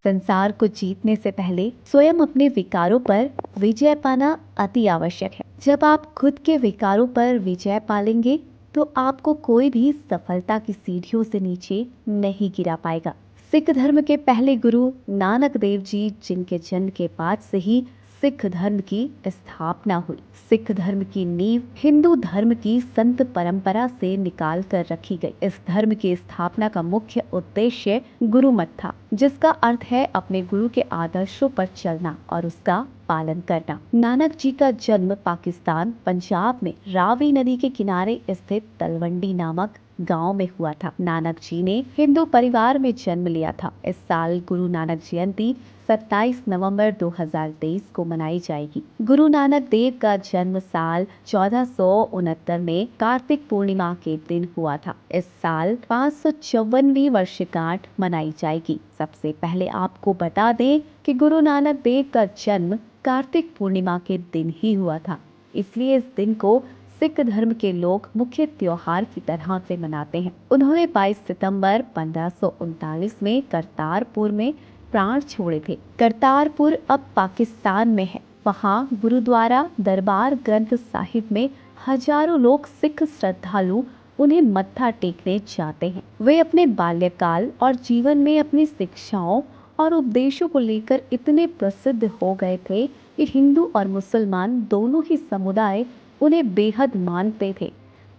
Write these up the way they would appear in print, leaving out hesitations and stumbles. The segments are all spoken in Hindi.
संसार को जीतने से पहले स्वयं अपने विकारों पर विजय पाना अति आवश्यक है। जब आप खुद के विकारों पर विजय पालेंगे तो आपको कोई भी सफलता की सीढ़ियों से नीचे नहीं गिरा पाएगा। सिख धर्म के पहले गुरु नानक देव जी, जिनके जन्म के बाद से ही सिख धर्म की स्थापना हुई। सिख धर्म की नींव हिंदू धर्म की संत परंपरा से निकाल कर रखी गई। इस धर्म की स्थापना का मुख्य उद्देश्य गुरुमत था, जिसका अर्थ है अपने गुरु के आदर्शों पर चलना और उसका पालन करना। नानक जी का जन्म पाकिस्तान पंजाब में रावी नदी के किनारे स्थित तलवंडी नामक गांव में हुआ था। नानक जी ने हिंदू परिवार में जन्म लिया था। इस साल गुरु नानक जयंती 27 नवंबर 2023 को मनाई जाएगी। गुरु नानक देव का जन्म साल 1469 में कार्तिक पूर्णिमा के दिन हुआ था। इस साल 554वीं वर्षगांठ मनाई जाएगी। सबसे पहले आपको बता दें कि गुरु नानक देव का जन्म कार्तिक पूर्णिमा के दिन ही हुआ था, इसलिए इस दिन को सिख धर्म के लोग मुख्य त्योहार की तरह से मनाते हैं। उन्होंने 22 सितंबर 1539 में करतारपुर में प्राण छोड़े थे। करतारपुर अब पाकिस्तान में है। वहाँ गुरुद्वारा दरबार ग्रंथ साहिब में हजारों लोग सिख श्रद्धालु उन्हें मत्था टेकने जाते हैं। वे अपने बाल्यकाल और जीवन में अपनी शिक्षाओं और उपदेशों को लेकर इतने प्रसिद्ध हो गए थे कि हिंदू और मुसलमान दोनों ही समुदाय उन्हें बेहद मानते थे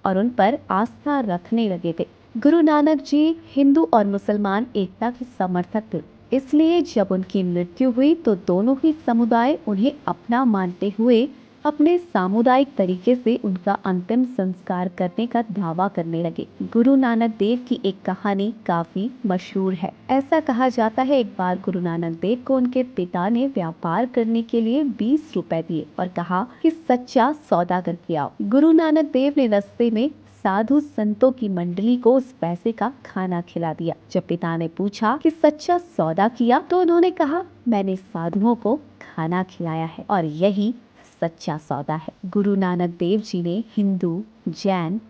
और उन पर आस्था रखने लगे थे। गुरु नानक जी हिंदू और मुसलमान एकता के समर्थक थे, इसलिए जब उनकी मृत्यु हुई तो दोनों ही समुदाय उन्हें अपना मानते हुए अपने सामुदायिक तरीके से उनका अंतिम संस्कार करने का दावा करने लगे। गुरु नानक देव की एक कहानी काफी मशहूर है। ऐसा कहा जाता है, एक बार गुरु नानक देव को उनके पिता ने व्यापार करने के लिए 20 रुपए दिए और कहा कि सच्चा सौदा करके आओ। गुरु नानक देव ने रास्ते में साधु संतों की मंडली को उस पैसे का खाना खिला दिया। जब पिता ने पूछा कि सच्चा सौदा किया तो उन्होंने कहा, मैंने साधुओं को खाना खिलाया है और यही सच्चा सौदा है। गुरु नानक देव जी ने हिंदू, जैन,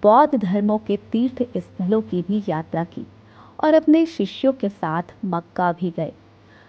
बौद्ध धर्मों के तीर्थ स्थलों की भी यात्रा की और अपने शिष्यों के साथ मक्का भी गए।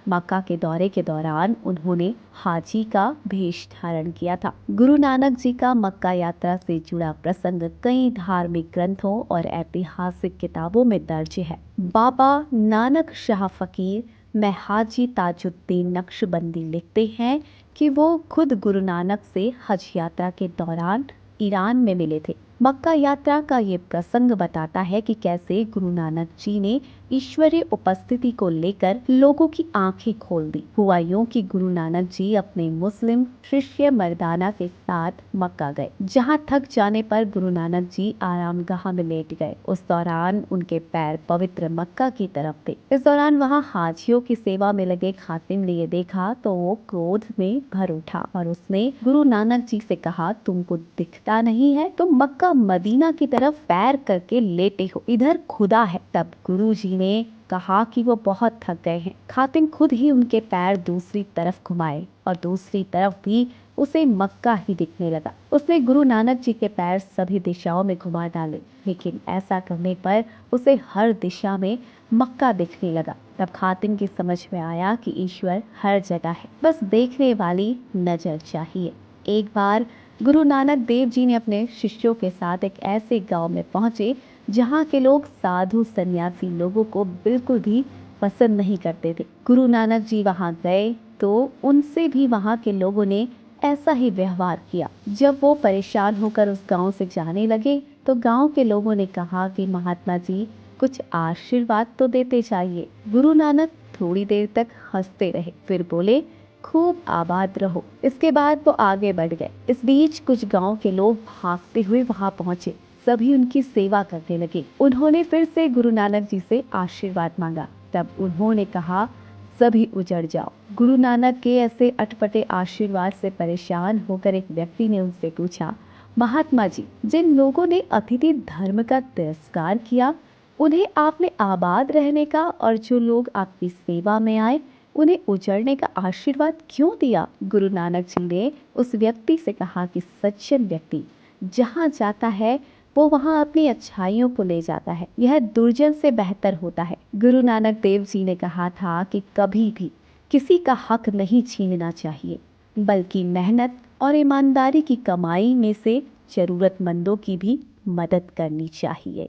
मक्का के दौरे के दौरान उन्होंने हाजी का भेष धारण किया था। गुरु नानक जी का मक्का यात्रा से जुड़ा प्रसंग कई धार्मिक ग्रंथों और ऐतिहासिक किताबों में दर्ज है। बाबा नानक शाह फकीर में हाजी ताजुद्दीन नक्शबंदी लिखते हैं कि वो खुद गुरु नानक से हज यात्रा के दौरान ईरान में मिले थे। मक्का यात्रा का ये प्रसंग बताता है कि कैसे गुरु नानक जी ने ईश्वरीय उपस्थिति को लेकर लोगों की आंखें खोल दी। हुआ यूं कि गुरु नानक जी अपने मुस्लिम शिष्य मर्दाना के साथ मक्का गए, जहां थक जाने पर गुरु नानक जी आरामगाह में लेट गए। उस दौरान उनके पैर पवित्र मक्का की तरफ थे। इस दौरान वहां हाजियों की सेवा में लगे खातिम ने ये देखा तो वो क्रोध में भर उठा और उसने गुरु नानक जी से कहा, तुमको दिखता नहीं है, तुम मक्का मदीना की तरफ पैर करके लेटे हो, इधर खुदा है। तब गुरु जी ने कहा कि वो बहुत थक गए हैं। खातिम खुद ही उनके पैर दूसरी तरफ घुमाए और दूसरी तरफ भी उसे मक्का ही दिखने लगा। उसने गुरु नानक जी के पैर सभी दिशाओं में घुमा डाले, लेकिन ऐसा करने पर उसे हर दिशा में मक्का दिखने लगा। तब खातिम की समझ में आया कि ईश्वर हर जगह है, बस देखने वाली नजर चाहिए। एक बार गुरु नानक देव जी ने अपने शिष्यों के साथ एक ऐसे गांव में पहुंचे जहां के लोग साधु सन्यासी लोगों को बिल्कुल भी पसंद नहीं करते थे। गुरु नानक जी वहां गए तो उनसे भी वहां के लोगों ने ऐसा ही व्यवहार किया। जब वो परेशान होकर उस गांव से जाने लगे तो गांव के लोगों ने कहा कि महात्मा जी कुछ आशीर्वाद तो देते चाहिए। गुरु नानक थोड़ी देर तक हंसते रहे, फिर बोले, खूब आबाद रहो। इसके बाद वो आगे बढ़ गए। इस बीच कुछ गांव के लोग भागते हुए वहां पहुंचे। सभी उनकी सेवा करने लगे। उन्होंने फिर से गुरु नानक जी से आशीर्वाद मांगा। तब उन्होंने कहा, सभी उजड़ जाओ। गुरु नानक के ऐसे अटपटे आशीर्वाद से परेशान होकर एक व्यक्ति ने उनसे पूछा, महात्मा जी, जिन लोगों ने अतिथि धर्म का तिरस्कार किया उन्हें आपने आबाद रहने का, और जो लोग आपकी सेवा में आए उन्हें उजड़ने का आशीर्वाद क्यों दिया? गुरु नानक जी ने उस व्यक्ति से कहा कि सज्जन व्यक्ति जहाँ जाता है वो वहाँ अपनी अच्छाइयों को ले जाता है। यह दुर्जन से बेहतर होता है। गुरु नानक देव जी ने कहा था कि कभी भी किसी का हक नहीं छीनना चाहिए, बल्कि मेहनत और ईमानदारी की कमाई में से जरूरतमंदों की भी मदद करनी चाहिए।